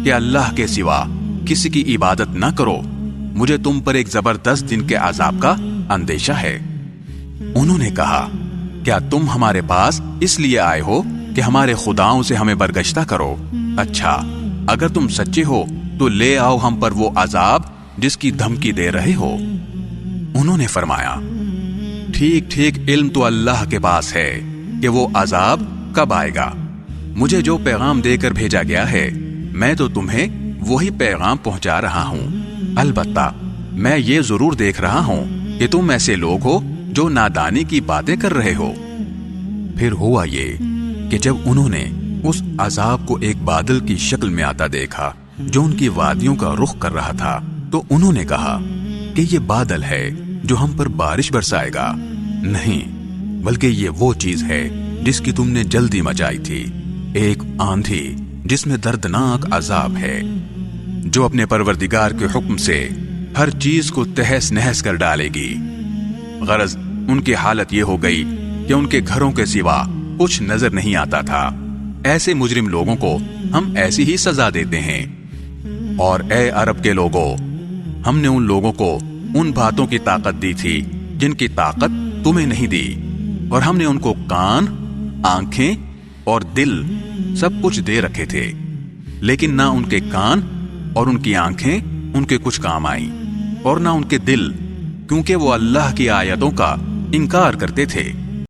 کہ اللہ کے سوا کسی کی عبادت نہ کرو، مجھے تم پر ایک زبردست دن کے عذاب کا اندیشہ ہے۔ انہوں نے کہا، کیا تم ہمارے پاس اس لیے آئے ہو کہ ہمارے خداؤں سے ہمیں برگشتہ کرو؟ اچھا، اگر تم سچے ہو تو لے آؤ ہم پر وہ عذاب جس کی دھمکی دے رہے ہو۔ انہوں نے فرمایا، ٹھیک ٹھیک علم تو اللہ کے پاس ہے کہ وہ عذاب کب آئے گا۔ مجھے جو پیغام دے کر بھیجا گیا ہے میں تو تمہیں وہی پیغام پہنچا رہا ہوں۔ البتہ میں یہ ضرور دیکھ رہا ہوں کہ تم ایسے لوگ ہو جو نادانی کی باتیں کر رہے ہو۔ پھر ہوا یہ کہ جب انہوں نے اس عذاب کو ایک بادل کی شکل میں آتا دیکھا جو ان کی وادیوں کا رخ کر رہا تھا، تو انہوں نے کہا کہ یہ بادل ہے جو ہم پر بارش برسائے گا۔ نہیں، بلکہ یہ وہ چیز ہے جس کی تم نے جلدی مچائی تھی، ایک آندھی جس میں دردناک عذاب ہے، جو اپنے پروردگار کے حکم سے ہر چیز کو تہس نہس کر ڈالے گی۔ غرض ان کی حالت یہ ہو گئی کہ ان کے گھروں کے سوا کچھ نظر نہیں آتا تھا۔ ایسے مجرم لوگوں کو ہم ایسی ہی سزا دیتے ہیں۔ اور اے عرب کے لوگوں، ہم نے ان لوگوں کو ان باتوں کی طاقت دی تھی جن کی طاقت تمہیں نہیں دی، اور ہم نے ان کو کان، آنکھیں اور دل سب کچھ دے رکھے تھے، لیکن نہ ان کے کان اور ان کی آنکھیں ان کے کچھ کام آئیں، اور نہ ان کے دل، کیونکہ وہ اللہ کی آیتوں کا انکار کرتے تھے۔